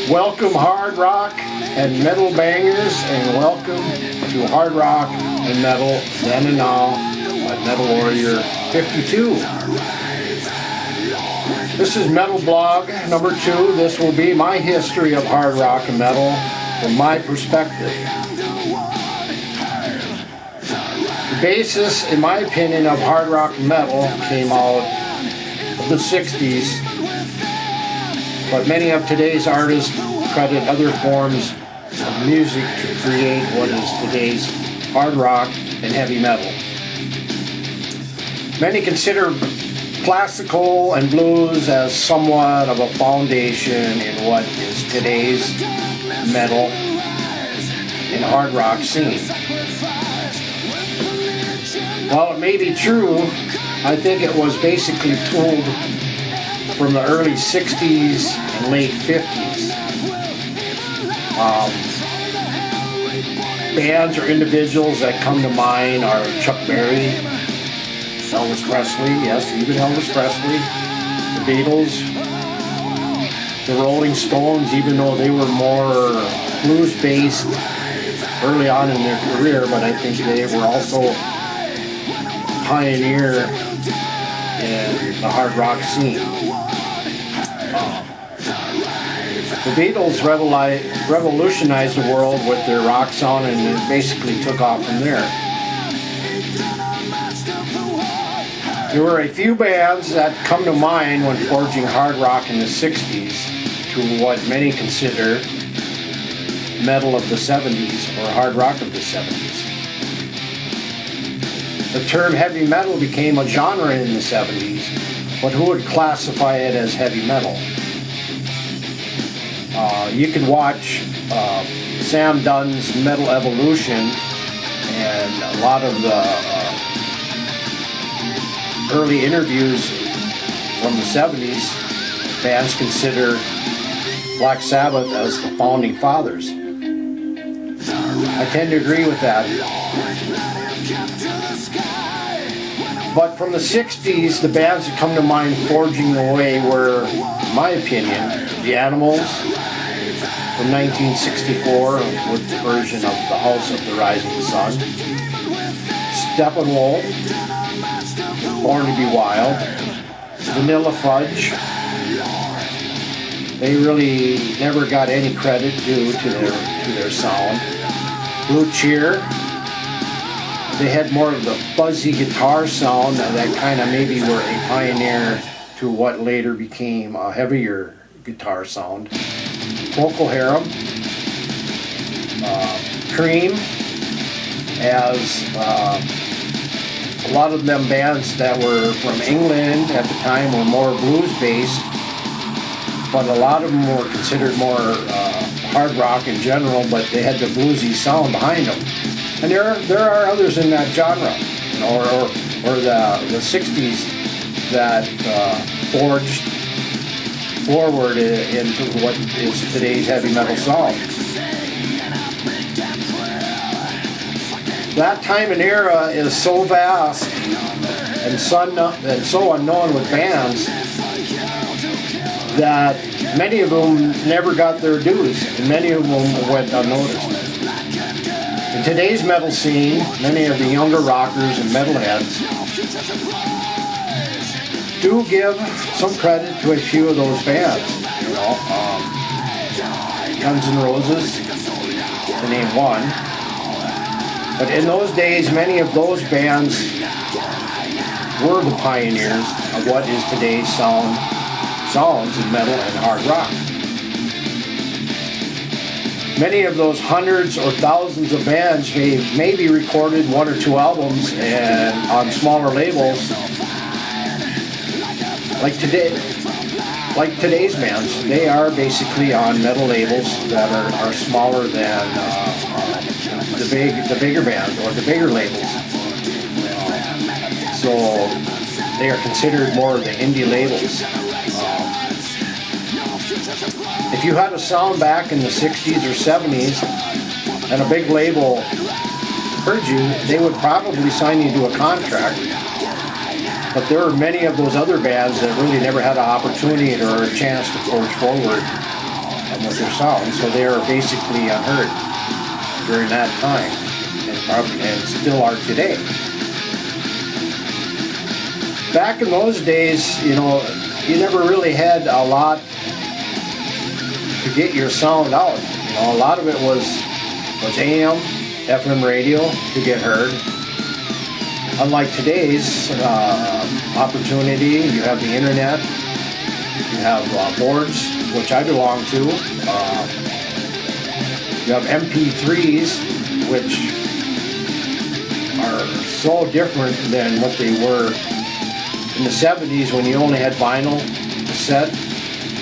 Welcome hard rock and metal bangers, and welcome to Hard Rock and Metal Then and Now by Metal Warrior 52. This is Metal Blog number 2. This will be my history of hard rock and metal from my perspective. The basis, in my opinion, of hard rock and metal came out of the 60s, but many of today's artists credit other forms of music to create what is today's hard rock and heavy metal. Many consider classical and blues as somewhat of a foundation in what is today's metal and hard rock scene. While it may be true, I think it was basically tooled from the early 60s and late 50s. Bands or individuals that come to mind are Chuck Berry, Elvis Presley, yes, even Elvis Presley, the Beatles, the Rolling Stones, even though they were more blues-based early on in their career, but I think they were also a pioneer in the hard rock scene. The Beatles revolutionized the world with their rock sound, and it basically took off from there. There were a few bands that come to mind when forging hard rock in the 60s to what many consider metal of the 70s or hard rock of the 70s. The term heavy metal became a genre in the 70s, but who would classify it as heavy metal? You can watch Sam Dunn's Metal Evolution, and a lot of the early interviews from the 70s, bands consider Black Sabbath as the founding fathers. I tend to agree with that. But from the 60s, the bands that come to mind forging the way were, in my opinion, The Animals from 1964 with the version of The House of the Rising Sun, Steppenwolf, Born to Be Wild, Vanilla Fudge. They really never got any credit due to their sound. Blue Cheer. They had more of the fuzzy guitar sound that kind of maybe were a pioneer to what later became a heavier guitar sound. Procol Harum, Cream, as a lot of them bands that were from England at the time were more blues-based, but a lot of them were considered more hard rock in general, but they had the bluesy sound behind them. And there are others in that genre, you know, or the 60s that forged forward into what is today's heavy metal sound. That time and era is so vast and so unknown with bands that many of them never got their dues, and many of them went unnoticed. In today's metal scene, many of the younger rockers and metalheads do give some credit to a few of those bands. You know, Guns N' Roses, to name one. But in those days, many of those bands were the pioneers of what is today's sounds in metal and hard rock. Many of those hundreds or thousands of bands maybe recorded one or two albums and on smaller labels, like today's bands. They are basically on metal labels that are smaller than the bigger bands or the bigger labels. So they are considered more of the indie labels. If you had a sound back in the 60s or 70s and a big label heard you, they would probably sign you to a contract. But there are many of those other bands that really never had an opportunity or a chance to forge forward with their sound, so they were basically unheard during that time, and still are today. Back in those days, you never really had a lot to get your sound out. A lot of it was AM, FM radio to get heard. Unlike today's opportunity, you have the internet, you have boards, which I belong to. You have MP3s, which are so different than what they were in the 70s when you only had vinyl, cassette,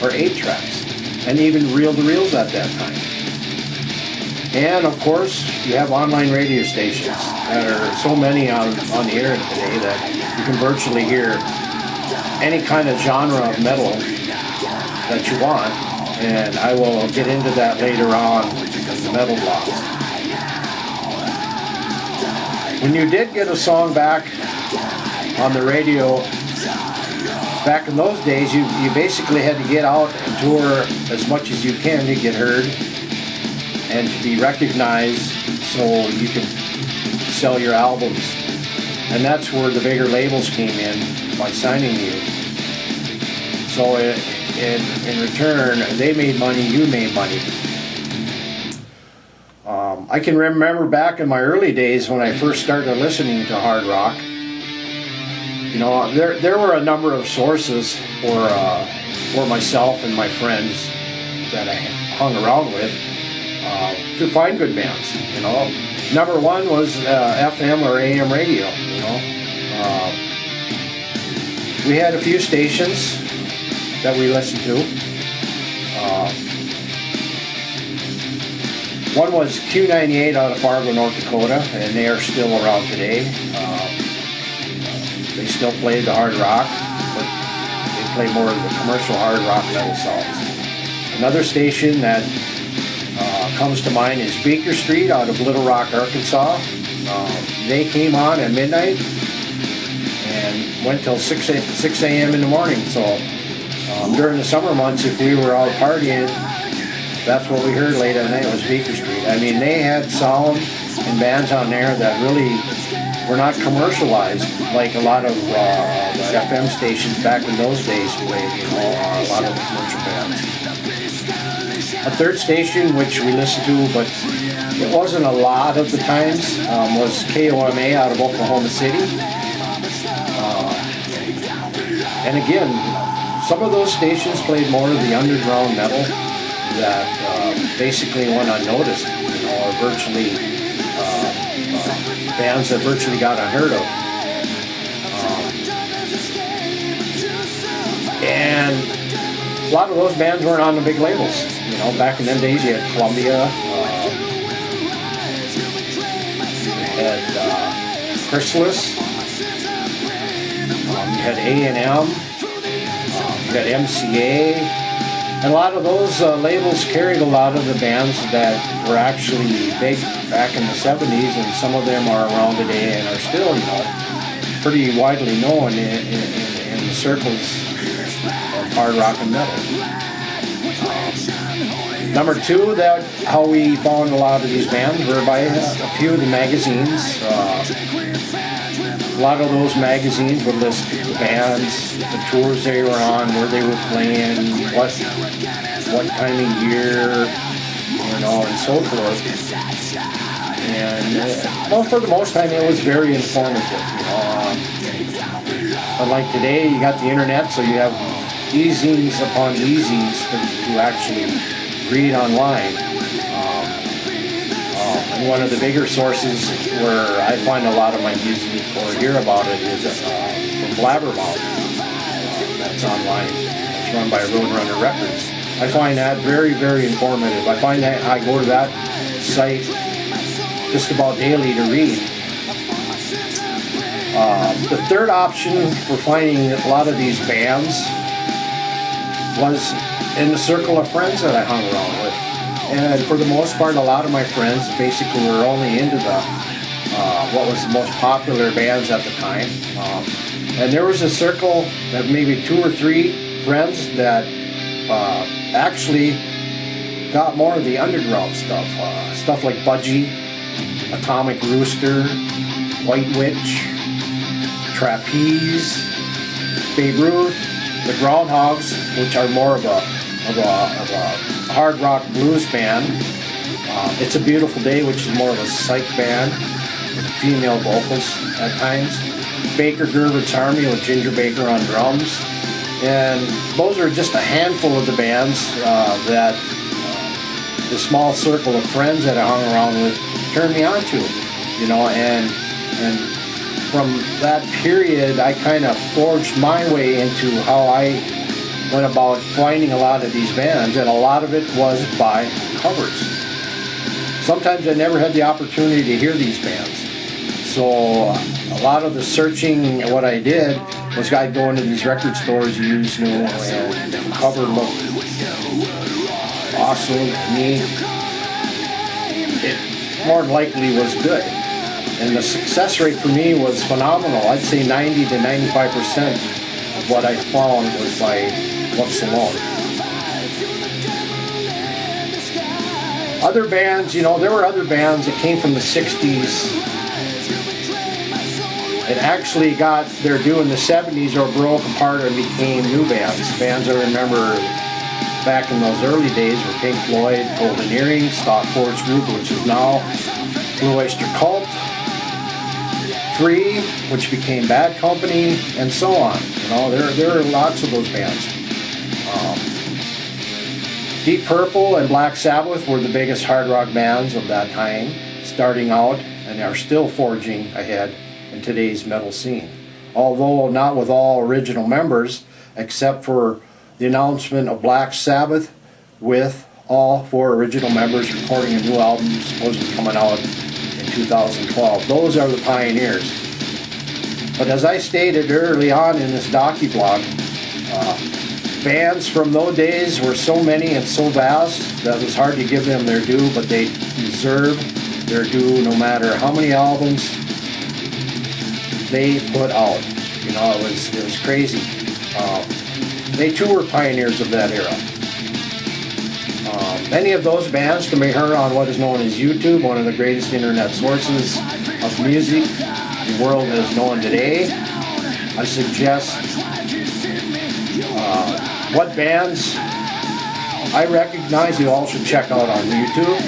or 8 tracks, and even reel-to-reels at that time. And of course, you have online radio stations that are so many on the internet today that you can virtually hear any kind of genre of metal that you want, and I will get into that later on in the metal blogs. When you did get a song back on the radio, back in those days, you basically had to get out and tour as much as you can to get heard and to be recognized so you could sell your albums. And that's where the bigger labels came in by signing you. So in return, they made money, you made money. I can remember back in my early days when I first started listening to hard rock, there were a number of sources for myself and my friends that I hung around with to find good bands. Number one was FM or AM radio. We had a few stations that we listened to. One was Q98 out of Fargo, North Dakota, and they are still around today. They still play the hard rock, but they play more of the commercial hard rock metal songs. Another station that comes to mind is Baker Street out of Little Rock, Arkansas. They came on at midnight and went till 6 a.m. in the morning. So during the summer months, if we were out partying, that's what we heard late at night was Baker Street. I mean, they had sound and bands on there that really were not commercialized like a lot of the FM stations back in those days played, a lot of the commercial bands. A third station, which we listened to, but it wasn't a lot of the times, was KOMA out of Oklahoma City. And again, some of those stations played more of the underground metal that basically went unnoticed, or virtually bands that virtually got unheard of. And a lot of those bands weren't on the big labels. Back in them days, you had Columbia, you had Chrysalis, you had A&M, you had MCA, and a lot of those labels carried a lot of the bands that were actually big back in the 70s, and some of them are around today and are still, pretty widely known in the circles of hard rock and metal. Number two, how we found a lot of these bands were by a few of the magazines. A lot of those magazines would list the bands, the tours they were on, where they were playing, what time of year, and so forth. And for the most time, it was very informative. Unlike today, you got the internet, so you have e-zines upon e-zines to actually read online. And one of the bigger sources where I find a lot of my music or hear about it is from Blabbermouth. That's online. It's run by Roadrunner Records. I find that very, very informative. I find that I go to that site just about daily to read. The third option for finding a lot of these bands was in the circle of friends that I hung around with. And for the most part, a lot of my friends basically were only into what was the most popular bands at the time. And there was a circle of maybe 2 or 3 friends that actually got more of the underground stuff. Stuff like Budgie, Atomic Rooster, White Witch, Trapeze, Babe Ruth, the Groundhogs, which are more of a hard rock blues band. It's a Beautiful Day, which is more of a psych band with female vocals at times. Baker Gerbert's Army with Ginger Baker on drums. And those are just a handful of the bands that the small circle of friends that I hung around with turned me on to, you know, and from that period I kind of forged my way into how I went about finding a lot of these bands, and a lot of it was by covers. Sometimes I never had the opportunity to hear these bands, so a lot of the searching, what I did was I'd go into these record stores, use new, and the cover looked awesome, neat. It more than likely was good. And the success rate for me was phenomenal. I'd say 90 to 95% of what I found was by looks alone. Other bands, you know, there were other bands that came from the 60s and actually got their due in the 70s or broke apart and became new bands. Bands I remember back in those early days were Pink Floyd, Golden Earring, Stock Forge Group, which is now Blue Oyster Cult, Free, which became Bad Company, and so on. You know, there are lots of those bands. Deep Purple and Black Sabbath were the biggest hard rock bands of that time, starting out, and are still forging ahead in today's metal scene. Although not with all original members, except for the announcement of Black Sabbath with all 4 original members recording a new album supposedly coming out in 2012. Those are the pioneers. But as I stated early on in this docu-blog, bands from those days were so many and so vast that it was hard to give them their due, but they deserve their due no matter how many albums they put out. You know, it was crazy. They too were pioneers of that era. Many of those bands can be heard on what is known as YouTube, one of the greatest internet sources of music the world has known today. I suggest what bands I recognize you all should check out on YouTube.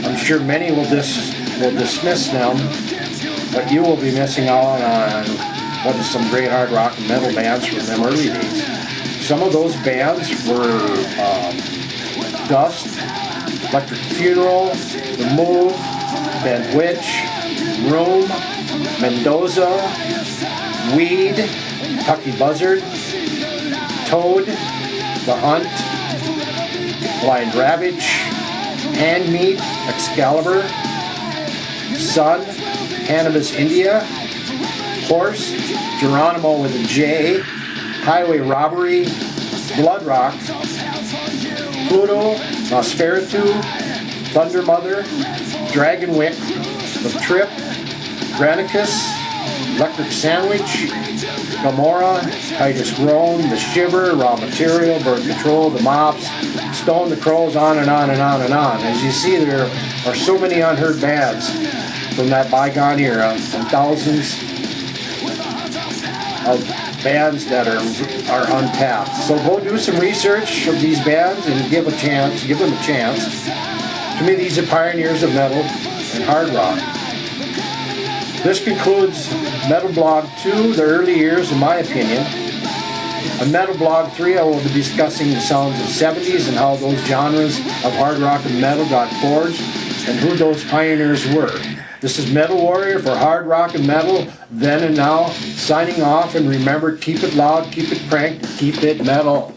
I'm sure many will dismiss them, but you will be missing out on what is some great hard rock and metal bands from them early days. Some of those bands were Dust, Electric Funeral, The Move, Bent Witch, Room, Mendoza, Weed, Tucky Buzzard, Toad, The Hunt, Blind Ravage, Handmeat, Excalibur, Sun, Cannabis India, Horse, Geronimo with a J, Highway Robbery, Blood Rock, Pluto, Nosferatu, Thunder Mother, Dragonwick, The Trip, Granicus, Electric Sandwich, Gomorrah, Titus Groan, The Shiver, Raw Material, Birth Control, The Mops, Stone, The Crows, on and on and on and on. As you see, there are so many unheard bands from that bygone era, and thousands of bands that are untapped. So go do some research of these bands and give them a chance. To me, these are pioneers of metal and hard rock. This concludes Metal Blog 2, the early years, in my opinion. On Metal Blog 3, I will be discussing the sounds of the 70s and how those genres of hard rock and metal got forged and who those pioneers were. This is Metal Warrior for Hard Rock and Metal, then and now, signing off, and remember, keep it loud, keep it cranked, keep it metal.